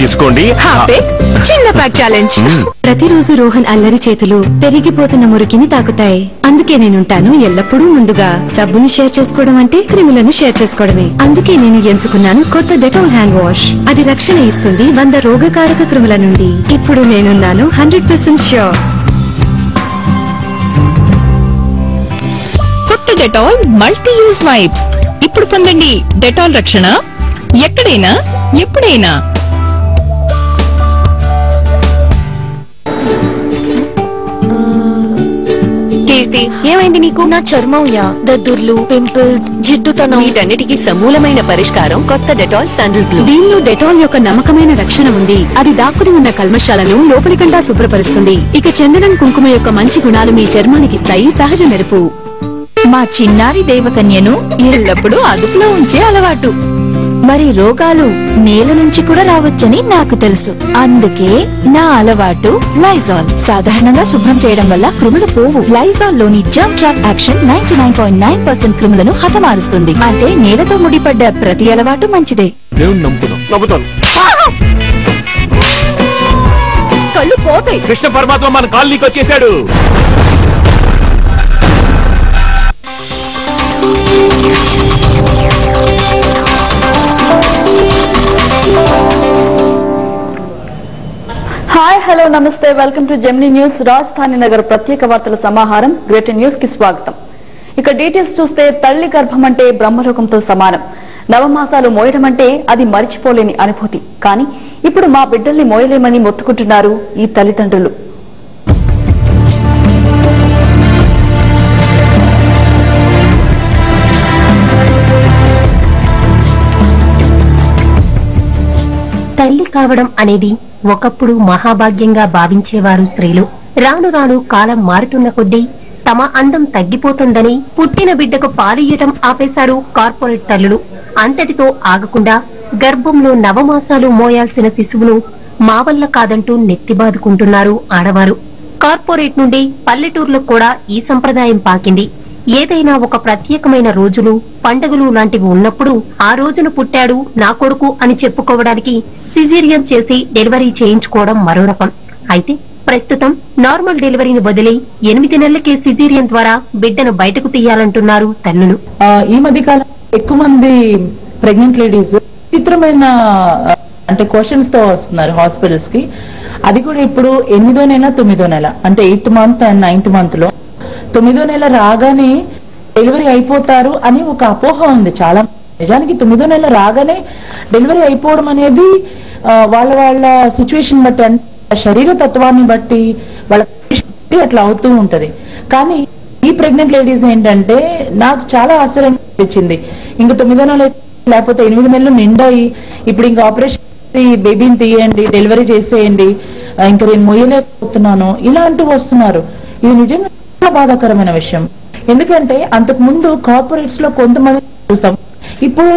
తీసుకోండి. చిన్న pack challenge. ప్రతిరోజు రోహన్ అల్లరి చేతులు పెరిగిపోతున్న మురికిని తాకుతాయి. అందుకే నేనుంటాను ఎల్లప్పుడూ ముందుగా. సబ్బుని షేర్ చేసుకోవడం అంటే క్రిములను షేర్ చేసుకోవడమే. అందుకే నేను ఎంచుకున్నాను కొత్త డెటాల్ హ్యాండ్ వాష్. అది రక్షణ ఇస్తుంది 100 రోగకారక క్రిముల నుండి. ఇప్పుడు నేనున్నాను 100% ష్యూర్. కొత్త డెటాల్ మల్టీ యూజ్ వైప్స్. ఇప్పుడు పొందండి డెటాల్ రక్షణ ఎక్కడైనా ఎప్పుడైనా. ఏమైంది నీకు? నా చర్మం దద్దుర్లు, పింపుల్స్, జిడ్డుతనం, వీటన్నిటికీ సమూలమైన పరిష్కారం కొత్త డెటాల్ శాండిల్ గ్లూ. దీనిలో డెటాల్ యొక్క నమ్మకమైన రక్షణ ఉంది. అది దాక్కుని ఉన్న కల్మషాలను లోపలికండా శుభ్రపరుస్తుంది. ఇక చందనం, కుంకుమ యొక్క మంచి గుణాలు మీ చర్మానికి ఇస్తాయి సహజ మెరుపు. మా చిన్నారి దేవకన్యను ఎల్లప్పుడూ అదుపులో ఉంచే అలవాటు. మరి రోగాలు నేల నుంచి కూడా రావచ్చని నాకు తెలుసు. అందుకే నా అలవాటు లైజాల్. సాధారణంగా శుభ్రం చేయడం వల్ల క్రిములు పోవు. లైజాల్ లోని జర్మ్ ట్రాప్ యాక్షన్ 99.9% క్రిములను హతమారుస్తుంది. అంటే నేలతో ముడిపడ్డ ప్రతి అలవాటు మంచిదే. కళ్ళు పోతాయి. కృష్ణ పరమాత్మ మన కాలనీకి వచ్చేసాడు. హాయ్, హలో, నమస్తే, వెల్కమ్ టు జెమినీ న్యూస్. రాజధాని నగర్ ప్రత్యేక వార్తల సమాహారం గ్రేటర్ న్యూస్ కి స్వాగతం. ఇక డీటెయిల్స్ చూస్తే తల్లి గర్భం అంటే బ్రహ్మలోకంతో సమానం. నవమాసాలు మోయడం అంటే అది మరిచిపోలేని అనుభూతి. కానీ ఇప్పుడు మా బిడ్డల్ని మోయలేమని మొత్తుకుంటున్నారు ఈ తల్లిదండ్రులు. తల్లి కావడం అనేది ఒకప్పుడు మహాభాగ్యంగా భావించేవారు స్త్రీలు. రాను రాను కాలం మారుతున్న కొద్దీ తమ అందం తగ్గిపోతుందని పుట్టిన బిడ్డకు పాలియ్యటం ఆపేశారు కార్పొరేట్ తల్లులు. అంతటితో ఆగకుండా గర్భంలో నవమాసాలు మోయాల్సిన శిశువును మా వల్ల కాదంటూ నెత్తిబాదుకుంటున్నారు ఆడవారు. కార్పొరేట్ నుండి పల్లెటూర్లకు కూడా ఈ సంప్రదాయం పాకింది. ఏదైనా ఒక ప్రత్యేకమైన రోజులు, పండుగలు లాంటివి ఉన్నప్పుడు ఆ రోజున పుట్టాడు నా కొడుకు అని చెప్పుకోవడానికి సిజేరియన్ చేసి డెలివరీ చేయించుకోవడం మరో రకం. అయితే ప్రస్తుతం నార్మల్ డెలివరీని వదిలి 8 నెలలకే సిజేరియన్ ద్వారా బిడ్డను బయటకు తీయాలంటున్నారు తల్లులు. ఈ మధ్య కాలం ఎక్కువ మంది ప్రెగ్నెంట్ లేడీస్ చిత్రమైన అంటే క్వశ్చన్స్ తో వస్తున్నారు హాస్పిటల్స్ కి. అది కూడా ఇప్పుడు 8వ నెల 9వ నెల అంటే 8th month and 9th month లో 9వ నెల రాగానే డెలివరీ అయిపోతారు అని ఒక అపోహ ఉంది చాలా. నిజానికి 9వ నెల రాగానే డెలివరీ అయిపోవడం అనేది వాళ్ళ సిచ్యువేషన్ బట్టి, అంటే శరీర తత్వాన్ని బట్టి వాళ్ళ అట్లా అవుతూ ఉంటది. కానీ ఈ ప్రెగ్నెంట్ లేడీస్ ఏంటంటే నాకు చాలా ఆశ్చర్యం అనిపించింది. ఇంకా 9వ నెల లేకపోతే 8 నెలలు నిండాయి, ఇప్పుడు ఇంకా ఆపరేషన్ బేబీని తీయండి, డెలివరీ చేసేయండి, ఇంకా నేను మొయ్యలేకపోతున్నాను, ఇలాంటివి వస్తున్నారు. ఇది నిజంగా చాలా బాధాకరమైన విషయం. ఎందుకంటే అంతకు ముందు కార్పొరేట్స్ లో కొంతమంది చూసాం, ఇప్పుడు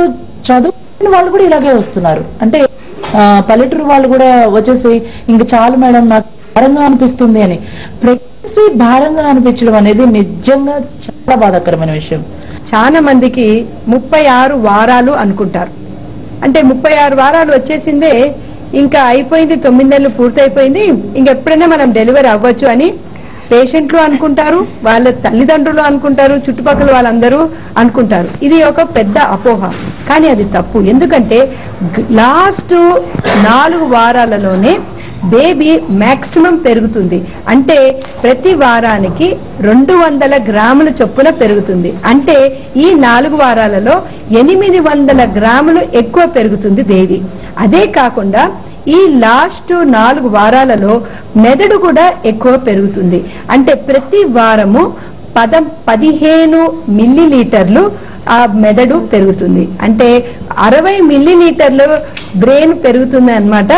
చదువుకున్న వాళ్ళు కూడా ఇలాగే వస్తున్నారు. అంటే పల్లెటూరు వాళ్ళు కూడా వచ్చేసి ఇంకా చాలు మేడం నాకు భారంగా అనిపిస్తుంది అని. ప్రెగ్నెన్సీ భారంగా అనిపించడం అనేది నిజంగా చాలా బాధాకరమైన విషయం. చాలా మందికి 36 వారాలు అనుకుంటారు. అంటే 36 వారాలు వచ్చేసిందే, ఇంకా అయిపోయింది, 9 నెలలు పూర్తయిపోయింది, ఇంకెప్పుడైనా మనం డెలివరీ అవ్వచ్చు అని పేషెంట్లు అనుకుంటారు, వాళ్ళ తల్లిదండ్రులు అనుకుంటారు, చుట్టుపక్కల వాళ్ళందరూ అనుకుంటారు. ఇది ఒక పెద్ద అపోహ. కానీ అది తప్పు. ఎందుకంటే లాస్ట్ 4 వారాలలోనే బేబీ మాక్సిమం పెరుగుతుంది. అంటే ప్రతి వారానికి 200 గ్రాముల చొప్పున పెరుగుతుంది. అంటే ఈ 4 వారాలలో 800 గ్రాములు ఎక్కువ పెరుగుతుంది బేబీ. అదే కాకుండా ఈ లాస్ట్ 4 వారాలలో మెదడు కూడా ఎక్కువ పెరుగుతుంది. అంటే ప్రతి వారము 15 మిల్లీలీటర్లు ఆ మెదడు పెరుగుతుంది. అంటే 60 మిల్లీలీటర్లు బ్రెయిన్ పెరుగుతుంది అన్నమాట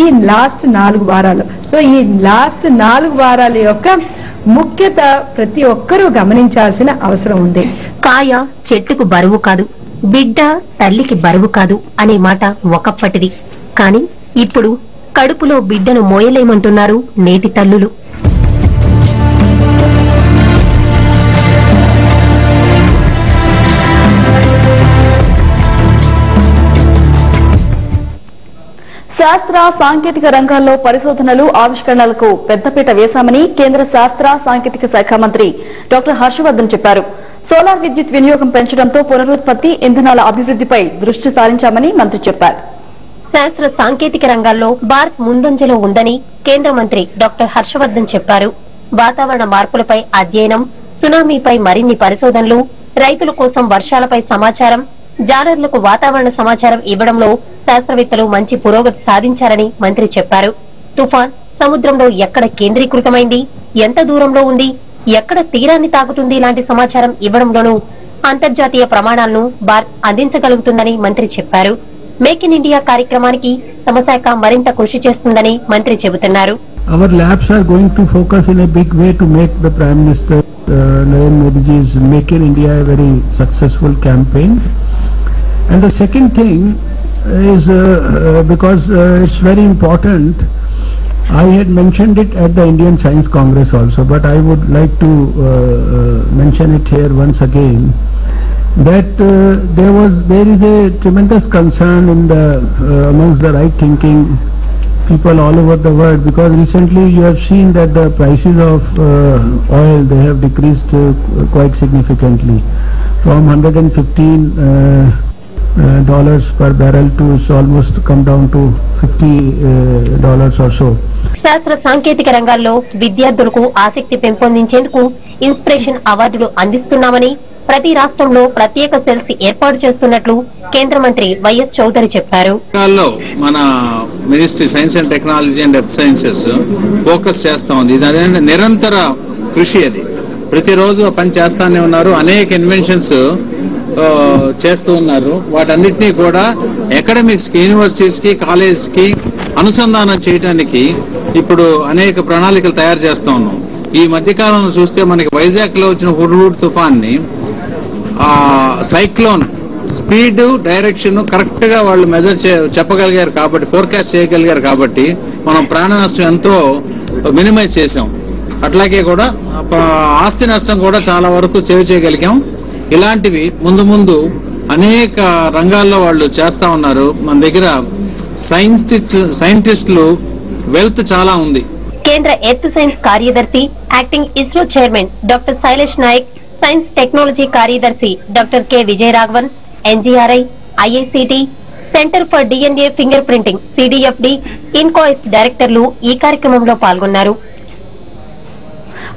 ఈ లాస్ట్ 4 వారాలు. సో ఈ లాస్ట్ 4 వారాల యొక్క ముఖ్యత ప్రతి ఒక్కరూ గమనించాల్సిన అవసరం ఉంది. కాయ చెట్టుకు బరువు కాదు, బిడ్డ తల్లికి బరువు కాదు అనే మాట ఒకప్పటిది. కానీ ఇప్పుడు కడుపులో బిడ్డను మోయలేమంటున్నారు నేటి తల్లులు. శాస్త్ర సాంకేతిక రంగాల్లో పరిశోధనలు ఆవిష్కరణలకు పెద్దపీట వేశామని కేంద్ర శాస్త్ర సాంకేతిక శాఖ మంత్రి డాక్టర్ హర్షవర్ధన్ చెప్పారు. సోలార్ విద్యుత్ వినియోగం పెంచడంతో పునరుత్పత్తి ఇంధనాల అభివృద్దిపై దృష్టి సారించామని మంత్రి చెప్పారు. శాస్త్ర సాంకేతిక రంగాల్లో భారత్ ముందంజలో ఉందని కేంద్ర మంత్రి డాక్టర్ హర్షవర్ధన్ చెప్పారు. వాతావరణ మార్పులపై అధ్యయనం, సునామీపై మరిన్ని పరిశోధనలు, రైతుల కోసం వర్షాలపై సమాచారం, జాలర్లకు వాతావరణ సమాచారం ఇవ్వడంలో శాస్త్రవేత్తలు మంచి పురోగతి సాధించారని మంత్రి చెప్పారు. తుఫాన్ సముద్రంలో ఎక్కడ కేంద్రీకృతమైంది, ఎంత దూరంలో ఉంది, ఎక్కడ తీరాన్ని తాకుతుంది లాంటి సమాచారం ఇవ్వడంలోనూ అంతర్జాతీయ ప్రమాణాలను భారత్ అందించగలుగుతుందని మంత్రి చెప్పారు. మేక్ ఇన్ ఇండియా కార్యక్రమానికి తమ శాఖ మరింత కృషి చేస్తుందని మంత్రి చెబుతున్నారు. Our labs are going to focus in a big way to make the Prime Minister Narendra Modi's Make in India a very successful campaign. And the second thing is because it's very important. I had mentioned it at the Indian Science Congress also, but I would like to mention it here once again. That there is a tremendous concern in the amongst the right thinking people all over the world, because recently you have seen that the prices of oil, they have decreased quite significantly from $115 per barrel to it's almost come down to $50 or so. శాస్త్ర సాంకేతిక రంగాల్లో విద్యార్థులకు ఆసక్తి పెంపొందించేందుకు inspiration అవార్డులు అందిస్తున్నామని, ప్రతి రాష్ట్రంలో ప్రత్యేక సెల్స్ ఏర్పాటు చేస్తున్నట్లు కేంద్ర మంత్రి వైఎస్ చౌదరి చెప్పారు. మన ministry science and technology and earth sciences focus చేస్తా ఉంది. ఇది అదే నిరంతర కృషి. అది ప్రతిరోజు పని చేస్తానే ఉన్నారు. అనేక ఇన్వెన్షన్స్ చేస్తూ ఉన్నారు. వాటన్నిటినీ కూడా అకాడమిక్స్ కి, యూనివర్సిటీస్ కి, కాలేజ్ కి అనుసంధానం చేయడానికి ఇప్పుడు అనేక ప్రణాళికలు తయారు చేస్తా ఉన్నాం. ఈ మధ్యకాలంలో చూస్తే మనకి వైజాగ్ లో వచ్చిన Hudhud తుఫాన్ని cyclone speed, direction correct గా వాళ్ళు మెజర్ చెప్పగలిగారు కాబట్టి, ఫోర్కాస్ట్ చేయగలిగారు కాబట్టి మనం ప్రాణ నష్టం ఎంతో మినిమైజ్ చేసాం. అట్లాగే కూడా ఆస్తి నష్టం కూడా చాలా వరకు సేవ్ చేయగలిగాం. ఇలాంటివి ముందు ముందు అనేక రంగాల్లో వాళ్ళు చేస్తా ఉన్నారు. మన దగ్గర సైంటిస్టులు వెల్త్ చాలా ఉంది. కేంద్ర ఎర్త్ సైన్స్ కార్యదర్శి, acting ISRO chairman doctor Shailesh Nayak, science technology కార్యదర్శి doctor K Vijayaraghavan, NGRI, IICT, centre for DNA fingerprinting CDFD, INCOIS డైరెక్టర్లు ఈ కార్యక్రమంలో పాల్గొన్నారు.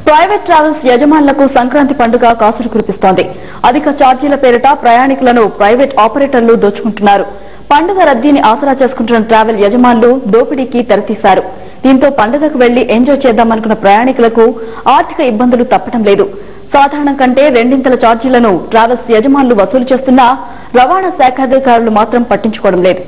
ప్రైవేట్ ట్రావెల్స్ యజమానులకు సంక్రాంతి పండుగ కాసులు కురిపిస్తోంది. అధిక ఛార్జీల పేరిట ప్రయాణికులను ప్రైవేట్ ఆపరేటర్లు దోచుకుంటున్నారు. పండుగ రద్దీని ఆసరా చేసుకుంటున్న ట్రావెల్ యజమానులు దోపిడీకి తెరతీశారు. దీంతో పండుగకు వెళ్లి ఎంజాయ్ చేద్దామనుకున్న ప్రయాణికులకు ఆర్థిక ఇబ్బందులు తప్పడం లేదు. సాధారణం కంటే రెండింతల ఛార్జీలను ట్రావెల్స్ యజమానులు వసూలు చేస్తున్నా రవాణా శాఖ అధికారులు మాత్రం పట్టించుకోవడం లేదు.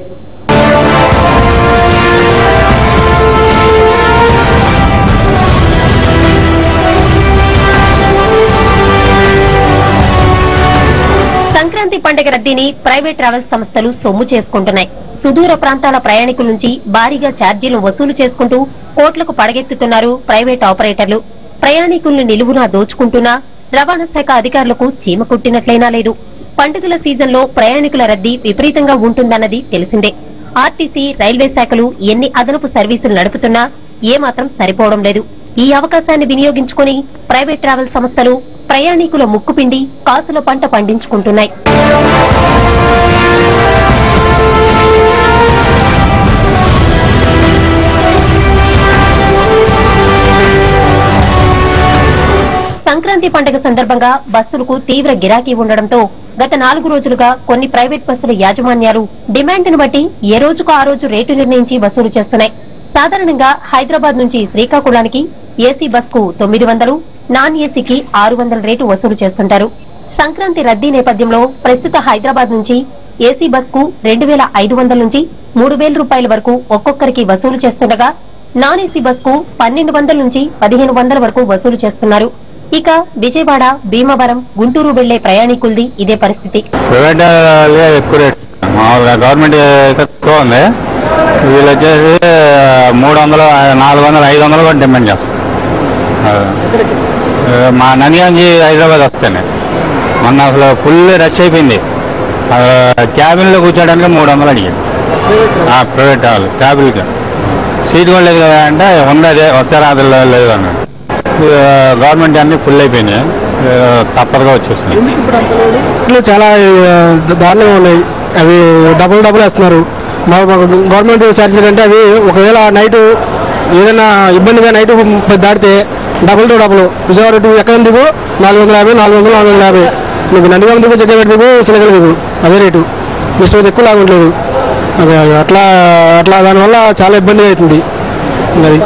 సంక్రాంతి పండుగ రద్దీని ప్రైవేట్ ట్రావెల్స్ సంస్థలు సొమ్ము చేసుకుంటున్నాయి. సుదూర ప్రాంతాల ప్రయాణికుల నుంచి భారీగా ఛార్జీలు వసూలు చేసుకుంటూ కోట్లకు పడగెత్తుతున్నారు ప్రైవేట్ ఆపరేటర్లు. ప్రయాణికుల్ని నిలువునా దోచుకుంటున్నా రవాణా శాఖ అధికారులకు చీమ కుట్టినట్లయినా లేదు. పండుగల సీజన్లో ప్రయాణికుల రద్దీ విపరీతంగా ఉంటుందన్నది తెలిసిందే. ఆర్టీసీ, రైల్వే శాఖలు ఎన్ని అదనపు సర్వీసులు నడుపుతున్నా ఏమాత్రం సరిపోవడం లేదు. ఈ అవకాశాన్ని వినియోగించుకుని ప్రైవేట్ ట్రావెల్ సంస్థలు ప్రయాణికుల ముక్కుపిండి కాసుల పంట పండించుకుంటున్నాయి. సంక్రాంతి పండుగ సందర్భంగా బస్సులకు తీవ్ర గిరాకీ ఉండడంతో గత 4 రోజులుగా కొన్ని ప్రైవేట్ బస్సుల యాజమాన్యాలు డిమాండ్ను బట్టి ఏ రోజుకు ఆ రోజు రేటు నిర్ణయించి వసూలు చేస్తున్నాయి. సాధారణంగా హైదరాబాద్ నుంచి శ్రీకాకుళానికి ఏసీ బస్ కు 900, నాన్ ఏసీకి 600 రేటు వసూలు చేస్తుంటారు. సంక్రాంతి రద్దీ నేపథ్యంలో ప్రస్తుత హైదరాబాద్ నుంచి ఏసీ బస్ కు 2500 నుంచి 3000 రూపాయల వరకు ఒక్కొక్కరికి వసూలు చేస్తుండగా, నాన్ ఏసీ బస్ కు 1200 నుంచి 1500 వరకు వసూలు చేస్తున్నారు. ఇక విజయవాడ, భీమవరం, గుంటూరు వెళ్లే ప్రయాణికులది ఇదే పరిస్థితి. గవర్నమెంట్ ఎక్కువ ఉంది, వీళ్ళు వచ్చేసి 300, 400, 500 కూడా డిమాండ్ చేస్తారు. మా నంద్యాల హైదరాబాద్ వస్తేనే మొన్న అసలు ఫుల్ రష్ అయిపోయింది. క్యాబిన్లో కూర్చోడానికి 300 అడిగారు. ప్రైవేట్ వాళ్ళు క్యాబులకి సీట్ కూడా లేదు కదా అంటే ఉంది, అదే వచ్చారా అది లేదు అన్నాడు. గవర్నమెంట్ అన్ని ఫుల్ అయిపోయినాయి, తప్పదుగా వచ్చేసినాయి. చాలా దారుణంగా ఉన్నాయి, అవి డబ్బులు వేస్తున్నారు. గవర్నమెంట్ ఛార్జీలు అంటే అవి ఒకవేళ నైట్ ఏదైనా ఇబ్బందిగా నైట్ దాటితే డబ్బులు విజయవాడ ఎక్కడ దిగు 450, 450 నీకు నందిగామ దిగు, జగ్గపేట దిగు, చిలకల దిగు అదే రేటు. ఇష్టం ఎక్కువ లాగుంటలేదు. అట్లా దానివల్ల చాలా ఇబ్బంది అవుతుంది. అది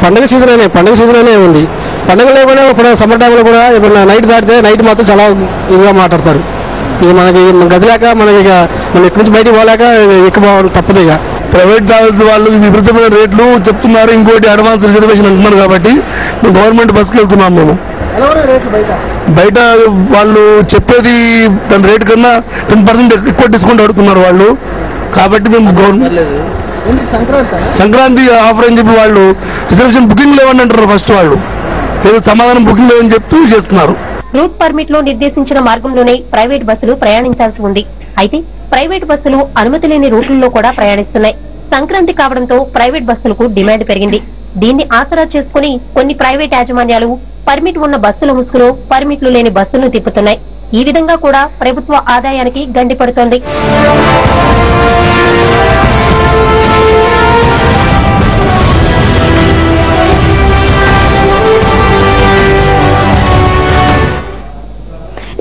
పండుగ సీజన్ అనే ఉంది. పండుగ లేకుండా ఇప్పుడు సమ్మర్ టైంలో కూడా ఇప్పుడు నైట్ దాటితే నైట్ మాత్రం చాలా ఇదిగా మాట్లాడతారు. ఇక మనకి గది లేక మనకి ఇక మనం ఇక్కడి నుంచి బయటికి పోలేక ఎక్కిపోవడం తప్పదు. ఇక ప్రైవేట్ ట్రావెల్స్ వాళ్ళు విపరీతమైన రేట్లు చెప్తున్నారు. ఇంకోటి అడ్వాన్స్ రిజర్వేషన్ అంటున్నారు కాబట్టి మేము గవర్నమెంట్ బస్కి వెళ్తున్నాం. మేము బయట వాళ్ళు చెప్పేది దాని రేటు కన్నా 10% ఎక్కువ డిస్కౌంట్ అడుగుతున్నారు వాళ్ళు. కాబట్టి మేము సంక్రాంతి ఆఫర్ అని చెప్పి వాళ్ళు రిజర్వేషన్ బుకింగ్ లేవని అంటారు. ఫస్ట్ వాళ్ళు ఏదో సమాధానం బుకింగ్ లేవని చెప్తూ చేస్తున్నారు. రూట్ పర్మిట్ లో నిర్దేశించిన మార్గంలోనే ప్రైవేట్ బస్సులు ప్రయాణించాల్సి ఉంది. అయితే ప్రైవేట్ బస్సులు అనుమతి లేని రూట్లలో కూడా ప్రయాణిస్తున్నాయి. సంక్రాంతి కావడంతో ప్రైవేట్ బస్సులకు డిమాండ్ పెరిగింది. దీన్ని ఆసరా చేసుకుని కొన్ని ప్రైవేట్ యాజమాన్యాలు పర్మిట్ ఉన్న బస్సుల ముసుగులో పర్మిట్లు లేని బస్సులను తిప్పుతున్నాయి. ఈ విధంగా కూడా ప్రభుత్వ ఆదాయానికి గండి పడుతోంది.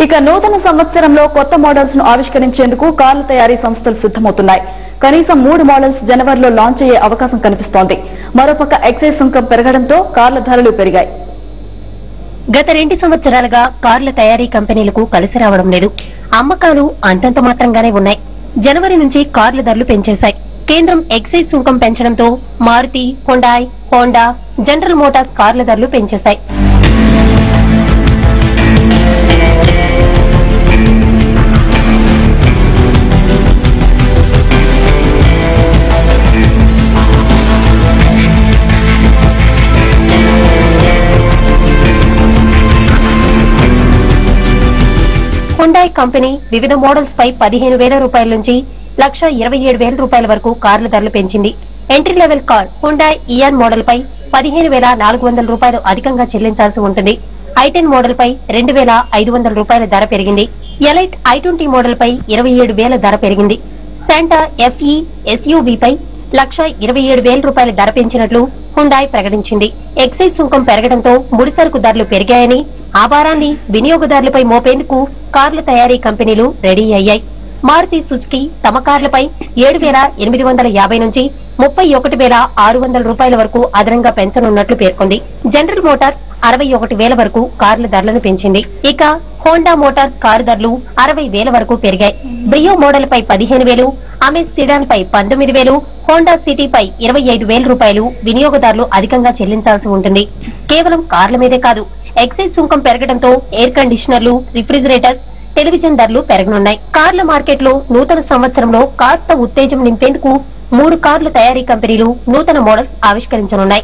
ఇక నూతన సంవత్సరంలో కొత్త మోడల్స్ ను ఆవిష్కరించేందుకు కార్ల తయారీ సంస్థలు సిద్దమవుతున్నాయి. కనీసం 3 మోడల్స్ జనవరిలో లాంచ్ అయ్యే అవకాశం కనిపిస్తోంది. మరోపక్క ఎక్సైజ్ సుంకం పెరగడంతో కార్ల ధరలు పెరిగాయి. గత 2 సంవత్సరాలుగా కార్ల తయారీ కంపెనీలకు కలిసి రావడం లేదు. అమ్మకాలు అంతంత మాత్రంగానే ఉన్నాయి. జనవరి నుంచి కార్ల ధరలు పెంచేశాయి. కేంద్రం ఎక్సైజ్ సుంకం పెంచడంతో Maruti, Hyundai, Honda, General Motors కార్ల ధరలు పెంచేశాయి. హుండాయ్ కంపెనీ వివిధ మోడల్స్ పై 15,000 రూపాయల నుంచి 1,27,000 రూపాయల వరకు కార్ల ధరలు పెంచింది. Entry level car Hyundai Eon model పై 15,400 రూపాయలు అధికంగా చెల్లించాల్సి ఉంటుంది. i10 మోడల్ పై 2,500 రూపాయల ధర పెరిగింది. ఎలైట్ i20 మోడల్ పై 27,000 ధర పెరిగింది. శాంటా FE SUV పై 1,27,000 రూపాయల ధర పెంచినట్లు హుండాయ్ ప్రకటించింది. ఎక్సైజ్ సుంకం పెరగడంతో ముడిసరుకు ధరలు పెరిగాయని, ఆ భారాన్ని వినియోగదారులపై మోపేందుకు కార్ల తయారీ కంపెనీలు రెడీ అయ్యాయి. మారుతి సుజుకి తమ కార్లపై 7,850 నుంచి 31,600 రూపాయల వరకు అదనంగా పెంచనున్నట్లు పేర్కొంది. జనరల్ మోటార్స్ 61,000 వరకు కార్ల ధరలను పెంచింది. ఇక హోండా మోటార్స్ కారు ధరలు 60,000 వరకు పెరిగాయి. బ్రియో మోడల్ పై 15,000, అమేజ్ సిడాన్ పై 19,000, హోండా సిటీ పై 25,000 రూపాయలు వినియోగదారులు అధికంగా చెల్లించాల్సి ఉంటుంది. కేవలం కార్ల మీదే కాదు, ఎక్సైజ్ సుంకం పెరగడంతో ఎయిర్ కండిషనర్లు, రిఫ్రిజిరేటర్స్, టెలివిజన్ ధరలు పెరగనున్నాయి. కార్ల మార్కెట్ లో నూతన సంవత్సరంలో కాస్త ఉత్తేజం నింపేందుకు 3 కార్ల తయారీ కంపెనీలు నూతన మోడల్స్ ఆవిష్కరించనున్నాయి.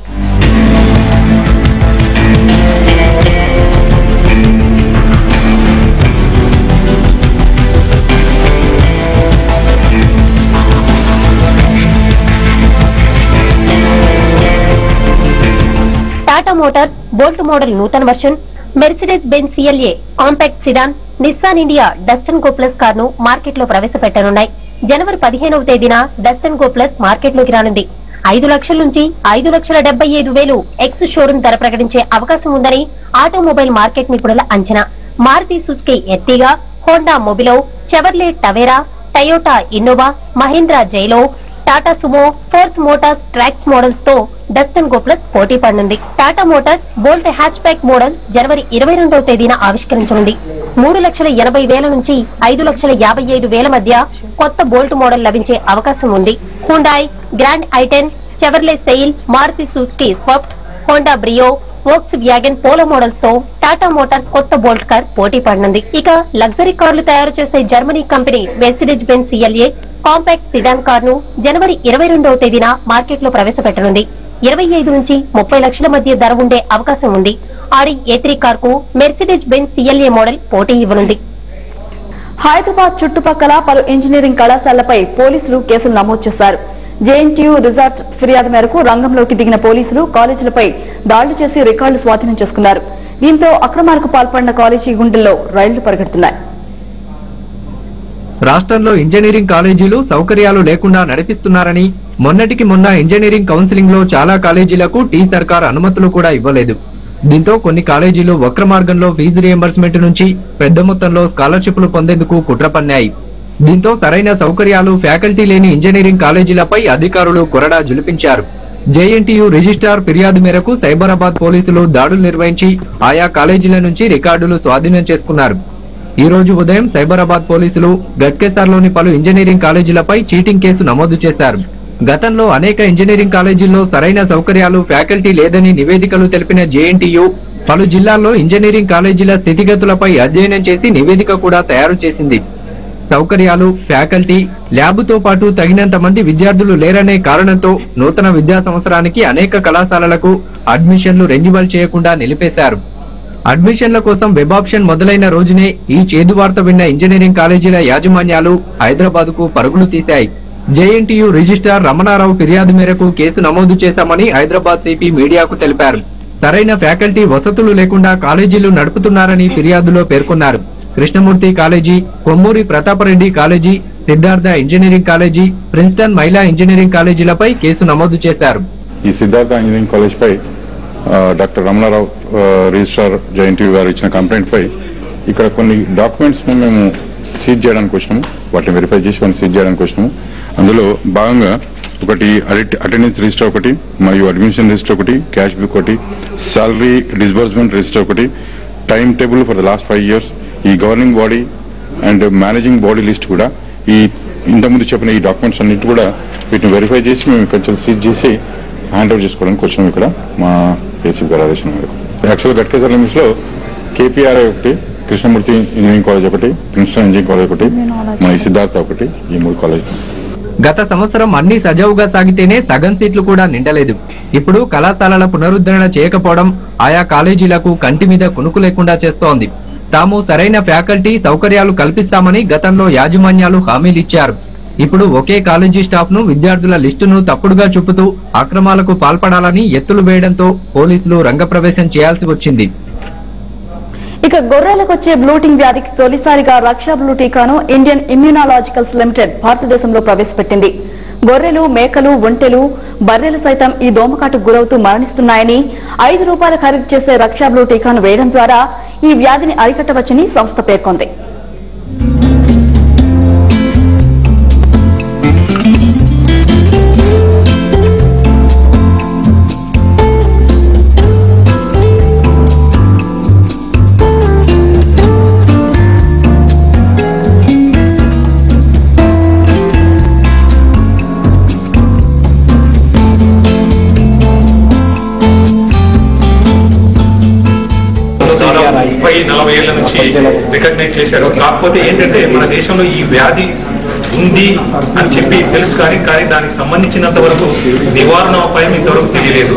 టాటా మోటార్స్ బోల్ట్ మోడల్ నూతన version, Mercedes Benz CLA compact sedan, Nissan India Datsun Go Plus car ను మార్కెట్ లో ప్రవేశపెట్టనున్నాయి. జనవరి 15వ తేదీన డస్టన్ గో ప్లస్ మార్కెట్ లోకి రానుంది. 5 లక్షల నుంచి 5,75,000 ఎక్స్ షోరూమ్ ధర ప్రకటించే అవకాశం ఉందని ఆటోమొబైల్ మార్కెట్ నిపుణుల అంచనా. Maruti Suzuki Ertiga, Honda Mobilio, Chevrolet Tavera, Toyota Innova, Mahindra Xylo, Tata Sumo, Force Motors Trax models తో డస్టన్ గో ప్లస్ పోటీ పడనుంది. Tata Motors Bolt hatchback model జనవరి 22వ తేదీన ఆవిష్కరించనుంది. 3,80,000 నుంచి 5,55,000 మధ్య కొత్త బోల్ట్ మోడల్ లభించే అవకాశం ఉంది. Hyundai Grand i10, Chevrolet Sail, Maruti Suzuki Swift, Honda Brio, Volkswagen Polo models తో టాటా మోటార్స్ కొత్త బోల్ట్ కార్ పోటీ పడనుంది. ఇక లగ్జరీ కార్లు తయారు చేసే Germany company Mercedes Benz CLA compact sedan car ను జనవరి 22వ తేదీన మార్కెట్ లో ప్రవేశపెట్టనుంది. 25 నుంచి 30 లక్షల మధ్య ధర ఉండే అవకాశం ఉంది. ఆడి A3 కార్ కు మెర్సిడెస్ బెంజ్ CLA మోడల్ పోటీ ఇవ్వనుంది. హైదరాబాద్ చుట్టుపక్కల పలు ఇంజనీరింగ్ కళాశాలలపై పోలీసులు కేసులు నమోదు చేశారు. జేఎన్టీయూ రిసార్ట్ ఫిర్యాదు మేరకు రంగంలోకి దిగిన పోలీసులు కాలేజీలపై దాడులు చేసి రికార్డులు స్వాధీనం చేసుకున్నారు. దీంతో అక్రమాలకు పాల్పడిన కాలేజీ గుండెల్లో రైళ్లు పరిగెడుతున్నాయి. రాష్ట్రంలో ఇంజనీరింగ్ కాలేజీలు సౌకర్యాలు లేకుండా నడిపిస్తున్నారని మొన్నటికి మొన్న ఇంజనీరింగ్ కౌన్సిలింగ్ లో చాలా కాలేజీలకు టీ సర్కార్ అనుమతులు కూడా ఇవ్వలేదు. దీంతో కొన్ని కాలేజీలు వక్ర మార్గంలో ఫీజు రియంబర్స్మెంట్ నుంచి పెద్ద మొత్తంలో స్కాలర్షిప్లు పొందేందుకు కుట్ర పన్నాయి. దీంతో సరైన సౌకర్యాలు ఫ్యాకల్టీ లేని ఇంజనీరింగ్ కాలేజీలపై అధికారులు కొరడా జులిపించారు. జేఎన్టీయూ రిజిస్ట్రార్ ఫిర్యాదు మేరకు సైబరాబాద్ పోలీసులు దాడులు నిర్వహించి ఆయా కాలేజీల నుంచి రికార్డులు స్వాధీనం చేసుకున్నారు. ఈ రోజు ఉదయం సైబరాబాద్ పోలీసులు గట్కేసర్లోని పలు ఇంజనీరింగ్ కాలేజీలపై చీటింగ్ కేసు నమోదు చేశారు. గతంలో అనేక ఇంజనీరింగ్ కాలేజీల్లో సరైన సౌకర్యాలు ఫ్యాకల్టీ లేదని నివేదికలు తెలిపిన జేఎన్టీయూ పలు జిల్లాల్లో ఇంజనీరింగ్ కాలేజీల స్థితిగతులపై అధ్యయనం చేసి నివేదిక కూడా తయారు చేసింది. సౌకర్యాలు, ఫ్యాకల్టీ, ల్యాబ్తో పాటు తగినంత మంది విద్యార్థులు లేరనే కారణంతో నూతన విద్యా సంవత్సరానికి అనేక కళాశాలలకు అడ్మిషన్లు రెన్యువల్ చేయకుండా నిలిపేశారు. అడ్మిషన్ల కోసం వెబ్ ఆప్షన్ మొదలైన రోజునే ఈ చేదు వార్త విన్న ఇంజనీరింగ్ కాలేజీల యాజమాన్యాలు హైదరాబాద్ కు పరుగులు తీశాయి. జేఎన్టీయూ రిజిస్ట్రార్ రమణారావు ఫిర్యాదు మేరకు కేసు నమోదు చేశామని హైదరాబాద్ సిపి మీడియాకు తెలిపారు. సరైన ఫ్యాకల్టీ వసతులు లేకుండా కాలేజీలు నడుపుతున్నారని ఫిర్యాదులో పేర్కొన్నారు. Krishnamurthy college, Kommuri Pratapareddy college, Siddhartha engineering college, Princeton మహిళా ఇంజనీరింగ్ కాలేజీలపై కేసు నమోదు చేశారు. ఈ సిద్ధార్థ ఇంజనీరింగ్ కాలేజ్ పై డాక్టర్ రమణారావు రిజిస్ట్రార్ జేఎన్టీయూ గారు ఇచ్చిన కంప్లైంట్ పై ఇక్కడ కొన్ని డాక్యుమెంట్స్ మేము సీజ్ చేయడానికి వచ్చినాము. వాటిని వెరిఫై చేసి వాటిని సీజ్ చేయడానికి వచ్చినాము. అందులో భాగంగా ఒకటి అటెండెన్స్ రిజిస్టర్ ఒకటి, మరియు అడ్మిషన్ రిజిస్టర్ ఒకటి, క్యాష్ బుక్ ఒకటి, శాలరీ డిస్బర్స్మెంట్ రిజిస్టర్ ఒకటి, time table for the last 5 years, ఈ governing body and managing body list కూడా ఈ ఇంతకుముందు చెప్పిన ఈ డాక్యుమెంట్స్ అన్నిటి కూడా వీటిని వెరిఫై చేసి మేము కొంచెం సీజ్ చేసి హ్యాండ్ ఓవర్ చేసుకోవడానికి వచ్చాము ఇక్కడ మా ఏసీపీ గారి ఆదేశం మేరకు. యాక్చువల్గా గట్కేసర్ లిమిట్స్ లో కేపీఆర్ఐ ఒకటి, కృష్ణమూర్తి ఇంజనీరింగ్ కాలేజ్ ఒకటి, ప్రిన్స్టన్ ఇంజనీరింగ్ కాలేజ్ ఒకటి, మన సిద్ధార్థ ఒకటి, ఈ 3 కాలేజ్. గత సంవత్సరం అన్ని సజావుగా సాగితేనే సగం సీట్లు కూడా నిండలేదు. ఇప్పుడు కళాశాలల పునరుద్ధరణ చేయకపోవడం ఆయా కాలేజీలకు కంటి మీద కునుకు లేకుండా చేస్తోంది. తాము సరైన ఫ్యాకల్టీ సౌకర్యాలు కల్పిస్తామని గతంలో యాజమాన్యాలు హామీలిచ్చారు. ఇప్పుడు ఒకే కాలేజీ స్టాఫ్ ను విద్యార్థుల లిస్టును తప్పుడుగా చూపుతూ అక్రమాలకు పాల్పడాలని ఎత్తులు వేయడంతో పోలీసులు రంగప్రవేశం చేయాల్సి వచ్చింది. ఇక గొర్రెలకు వచ్చే బ్లూటింగ్ వ్యాధికి తొలిసారిగా రక్షా బ్లూ టీకాను ఇండియన్ ఇమ్యూనాలాజికల్స్ లిమిటెడ్ భారతదేశంలో ప్రవేశపెట్టింది. గొర్రెలు, మేకలు, ఒంటెలు, బర్రెలు సైతం ఈ దోమకాటుకు గురవుతూ మరణిస్తున్నాయని ₹5 ఖరీదు చేసే రక్షా బ్లూ టీకాను వేయడం ద్వారా ఈ వ్యాధిని అరికట్టవచ్చని సంస్థ పేర్కొంది. దాదాపు 30-40 ఏళ్ల నుంచి రికగ్నైజ్ చేశారు. కాకపోతే ఏంటంటే మన దేశంలో ఈ వ్యాధి ఉంది అని చెప్పి తెలుసు కానీ దానికి సంబంధించినంత వరకు నివారణోపాయం ఇంతవరకు తెలియలేదు.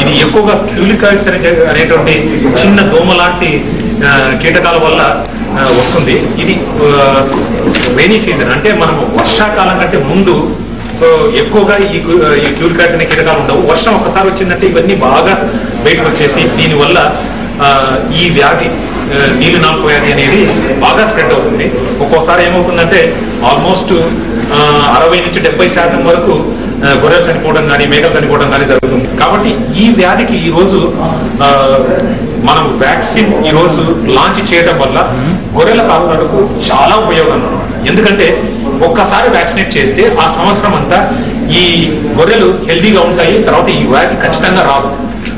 ఇది ఎక్కువగా క్యూలికాయిడ్స్ అనేటువంటి చిన్న దోమ లాంటి కీటకాల వల్ల వస్తుంది. ఇది రైనీ సీజన్ అంటే మనము వర్షాకాలం కంటే ముందు ఎక్కువగా ఈ క్యూలికాయిడ్స్ అనే కీటకాలు ఉండవు. వర్షం ఒకసారి వచ్చిందంటే ఇవన్నీ బాగా బయటకు వచ్చేసి దీనివల్ల ఈ వ్యాధి నీలి నాలుక వ్యాధి అనేది బాగా స్ప్రెడ్ అవుతుంది. ఒక్కోసారి ఏమవుతుందంటే ఆల్మోస్ట్ 60-70% వరకు గొర్రెలు చనిపోవడం కానీ మేకలు చనిపోవడం కానీ జరుగుతుంది. కాబట్టి ఈ వ్యాధికి ఈరోజు మనం వ్యాక్సిన్ ఈరోజు లాంచ్ చేయడం వల్ల గొర్రెల కాపులకు చాలా ఉపయోగం అన్నమాట. ఎందుకంటే ఒక్కసారి వ్యాక్సినేట్ చేస్తే ఆ సంవత్సరం అంతా ఈ గొర్రెలు హెల్దీగా ఉంటాయి. తర్వాత ఈ వ్యాధి ఖచ్చితంగా రాదు.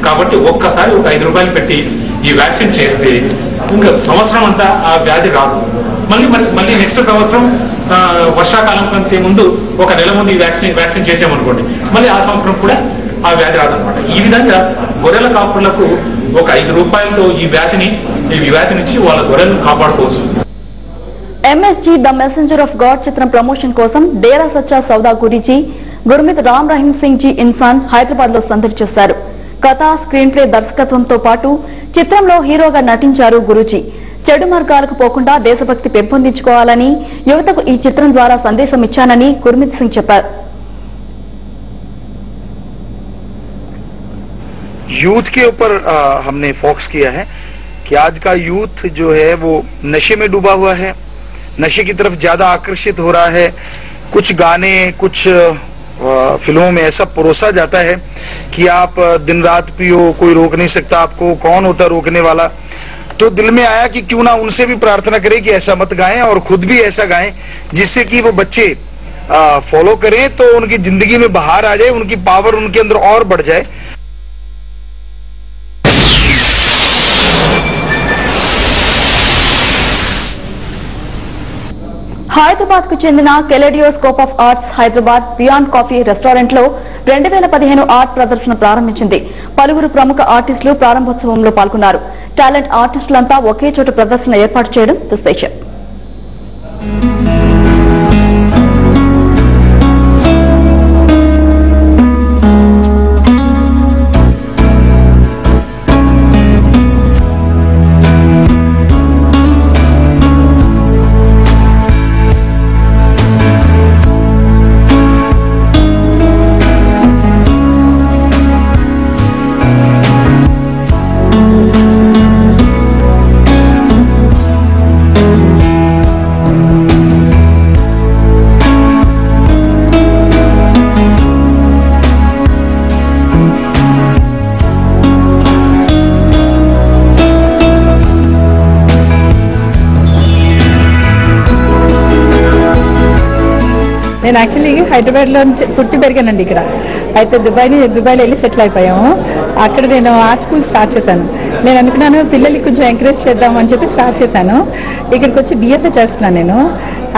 కాబట్టి ఒక్కసారి ఒక ₹5 పెట్టి ఈ వ్యాక్సిన్ చేస్తే ఇంకా సంవత్సరం అంతా ఆ వ్యాధి రాదు. మళ్ళీ నెక్స్ట్ సంవత్సరం వర్షాకాలం కంటే ముందు ఒక నెల ముందు ఈ వ్యాక్సిన్ చేసామనుకోండి, మళ్ళీ ఆ సంవత్సరం కూడా ఆ వ్యాధి రాదనమాట. ఈ విధంగా గొర్రెల కాపులకు ఒక ₹5తో ఈ వ్యాధి నుంచి వాళ్ళ గొర్రెలను కాపాడుకోవచ్చు. MSG the messenger of God చిత్రం ప్రమోషన్ కోసం డేరా సచ్చా సౌదా గురించి గుర్మిత్ రామ్ రహీం సింగ్ జీ ఇన్సాన్ హైదరాబాద్ లో సందడి చేశారు. కథ, స్క్రీన్ ప్లే, దర్శకత్వంతో పాటు చిత్రంలో హీరోగా నటించారు గురూజీ. చెడు మార్గాలకు పోకుండా దేశభక్తి పెంపొందించుకోవాలని యువతకు ఈ చిత్రం ద్వారా సందేశం ఇచ్చానని గుర్మిత్ సింగ్ చెప్పారు. यूथ के ऊपर हमने फोकस किया है कि आज का यूथ जो है वो नशे में डूबा हुआ है, नशे की तरफ ज्यादा आकर्षित हो रहा है. कुछ गाने, कुछ फिल्मों में ऐसा परोसा जाता है कि आप दिन रात पियो, कोई रोक नहीं सकता आपको, कौन होता रोकने वाला. तो दिल में आया कि क्यों ना उनसे भी प्रार्थना करें कि ऐसा मत गाएं और खुद भी ऐसा गाएं जिससे कि वो बच्चे फॉलो करें तो उनकी जिंदगी में बाहर आ जाए, उनकी पावर उनके अंदर और बढ़ जाए. హైదరాబాద్ కు చెందిన kaleidoscope of arts Hyderabad beyond coffee restaurant లో 2015 ఆర్ట్ ప్రదర్శన ప్రారంభించింది. పలువురు ప్రముఖ ఆర్టిస్టులు ప్రారంభోత్సవంలో పాల్గొన్నారు. టాలెంట్ ఆర్టిస్టులంతా ఒకే చోట ప్రదర్శన ఏర్పాటు చేయడం విశేషం. నేను యాక్చువల్లీ హైదరాబాద్లో పుట్టి పెరిగానండి ఇక్కడ. అయితే దుబాయ్లో వెళ్ళి సెటిల్ అయిపోయాము. అక్కడ నేను ఆర్ట్ స్కూల్ స్టార్ట్ చేశాను. నేను అనుకున్నాను పిల్లలకి కొంచెం ఎంకరేజ్ చేద్దామని చెప్పి స్టార్ట్ చేశాను. ఇక్కడికి వచ్చి BFA చేస్తున్నాను నేను.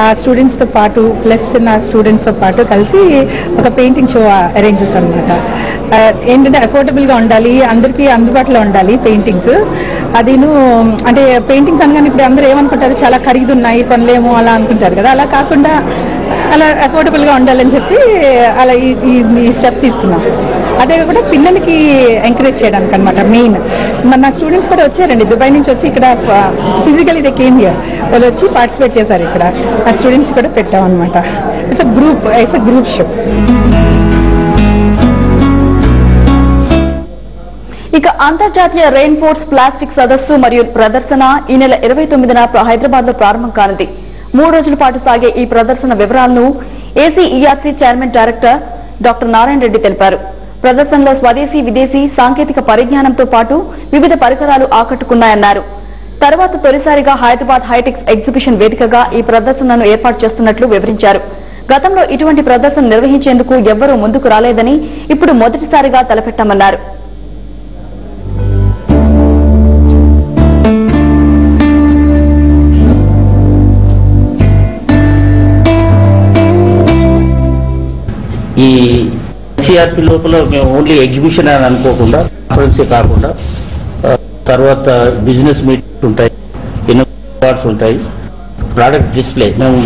ఆ స్టూడెంట్స్తో పాటు ప్లస్ నా స్టూడెంట్స్తో పాటు కలిసి ఒక పెయింటింగ్ షో అరేంజ్ చేశాను అనమాట. ఏంటంటే అఫోర్డబుల్గా ఉండాలి, అందరికీ అందుబాటులో ఉండాలి పెయింటింగ్స్. అదిను అంటే పెయింటింగ్స్ అనగానే ఇప్పుడు అందరూ ఏమనుకుంటారు, చాలా ఖరీదు ఉన్నాయి కొనలేము అలా అనుకుంటారు కదా. అలా కాకుండా అలా అఫోర్డబుల్గా ఉండాలని చెప్పి అలా ఈ స్టెప్ తీసుకున్నాం. అదే కాకుండా పిల్లలకి ఎంకరేజ్ చేయడానికి అనమాట మెయిన్. నా స్టూడెంట్స్ కూడా వచ్చారండి, దుబాయ్ నుంచి వచ్చి ఇక్కడ ఫిజికల్లీ దే కేమ్ హియర్. వాళ్ళు వచ్చి పార్టిసిపేట్ చేశారు ఇక్కడ. నా స్టూడెంట్స్ కూడా పెట్టాం అనమాట. It's a group show. ఇక అంతర్జాతీయ రెయిన్ ఫోర్స్ ప్లాస్టిక్ సదస్సు మరియు ప్రదర్శన ఈ నెల 29న హైదరాబాద్ లో ప్రారంభం కానుంది. 3 రోజుల పాటు సాగే ఈ ప్రదర్శన వివరాలను ACERC chairman director doctor Narayana Reddy తెలిపారు. ప్రదర్శనలో స్వదేశీ విదేశీ సాంకేతిక పరిజ్ఞానంతో పాటు వివిధ పరికరాలు ఆకట్టుకున్నాయన్నారు. తర్వాత తొలిసారిగా హైదరాబాద్ హైటెక్స్ ఎగ్జిబిషన్ వేదికగా ఈ ప్రదర్శనను ఏర్పాటు చేస్తున్నట్లు వివరించారు. గతంలో ఇటువంటి ప్రదర్శన నిర్వహించేందుకు ఎవ్వరూ ముందుకు రాలేదని ఇప్పుడు మొదటిసారిగా తలపెట్టామన్నారు. ఈ CRP లోపల మేము ఓన్లీ ఎగ్జిబిషన్ అని అనుకోకుండా కాన్ఫరెన్సే కాకుండా తర్వాత బిజినెస్ మీటింగ్స్ ఉంటాయి, అవార్డ్స్ ఉంటాయి, ప్రోడక్ట్ డిస్ప్లే. మేము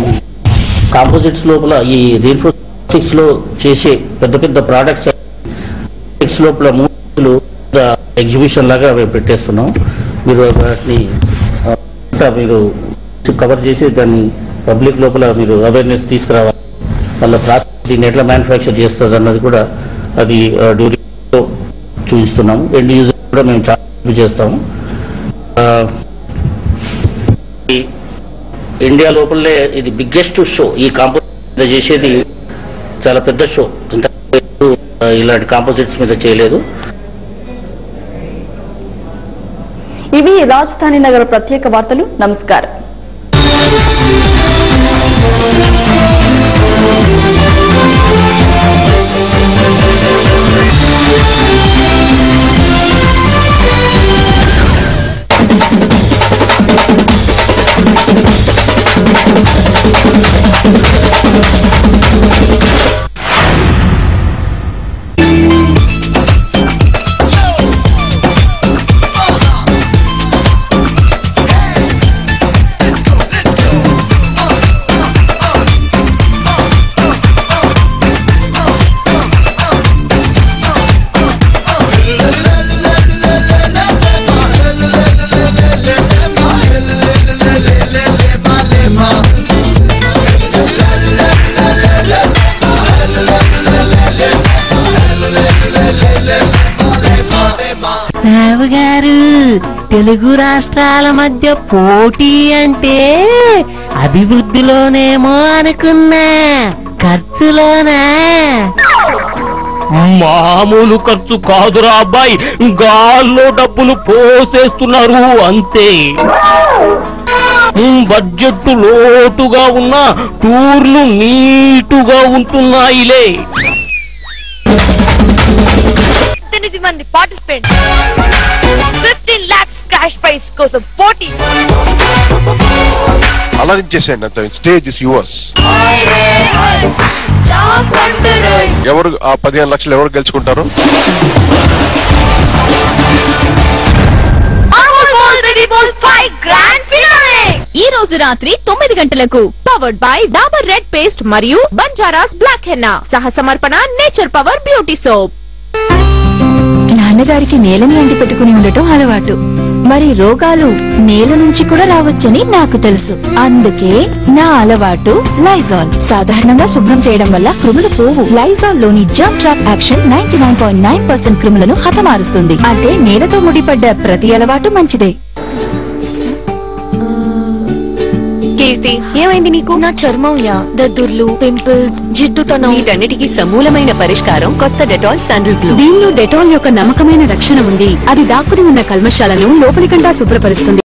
కాంపోజిట్స్ లోపల ఈ రీన్ఫోర్స్మెంట్స్ లో చేసే పెద్ద పెద్ద ప్రోడక్ట్స్ లోపల 3 ఎగ్జిబిషన్ లాగా మేము పెట్టేస్తున్నాం. మీరు వాటిని మీరు కవర్ చేసి దాన్ని పబ్లిక్ లోపల మీరు అవేర్నెస్ తీసుకురావాలి. వాళ్ళ దీన్ని ఎట్లా మ్యానుఫ్యాక్చర్ చేస్తుంది అన్నది కూడా అది డ్యూరీలో చూపిస్తున్నాము. ఎండ్ యూజర్ కూడా మేము చాలా చేస్తాము. ఇండియా లోపలే ఇది బిగ్గెస్ట్ షో. ఈ కాంపోజిట్ మీద చేసేది చాలా పెద్ద షో. ఇంత ఇలాంటి కాంపోజిట్స్ మీద చేయలేదు. ఇవి రాజధాని నగర ప్రత్యేక వార్తలు. నమస్కారం. గారు తెలుగు రాష్ట్రాల మధ్య పోటీ అంటే అభివృద్ధిలోనేమో అనుకున్నా, ఖర్చులోనా? మామూలు ఖర్చు కాదురా అబ్బాయి, గాల్లో డబ్బులు పోసేస్తున్నారు అంతే. బడ్జెట్ లోటుగా ఉన్న టూర్లు నీటుగా ఉంటున్నాయిలే. 18 మంది పార్టిసిపెంట్స్ 15 lakhs క్యాష్ ప్రైజ్ కోసం పోటీ. అలరించేసేయండి అంత. Stage is yours. ఎవరు ఆ 15 లక్షలు ఎవరు గెలుచుకుంటారు? ఈ రోజు రాత్రి 9 గంటలకు powered by Dabur red paste మరియు బంజారాస్ బ్లాక్ హెన్నా. సహ సమర్పణ నేచర్ పవర్ బ్యూటీ సోప్. నాన్నగారికి నేలని అంటి పెట్టుకుని ఉండటం అలవాటు. మరి రోగాలు నేల నుంచి కూడా రావచ్చని నాకు తెలుసు. అందుకే నా అలవాటు లైజాల్. సాధారణంగా శుభ్రం చేయడం వల్ల క్రిములు పోవు. లైజాల్ లోని జర్మ్ ట్రాప్ యాక్షన్ 99.9% క్రిములను హతమారుస్తుంది. అంటే నేలతో ముడిపడ్డ ప్రతి అలవాటు మంచిదే. కీర్తి, ఏమైంది నీకు? నా చర్మం దద్దుర్లు, పింపుల్స్, జిడ్డుతనం, వీటన్నిటికీ సమూలమైన పరిష్కారం కొత్త డెటాల్ శాండిల్ గ్లూ. దీనిలో డెటాల్ యొక్క నమ్మకమైన రక్షణ ఉంది. అది దాక్కుని ఉన్న కల్మషాలను లోపలికండా శుభ్రపరుస్తుంది.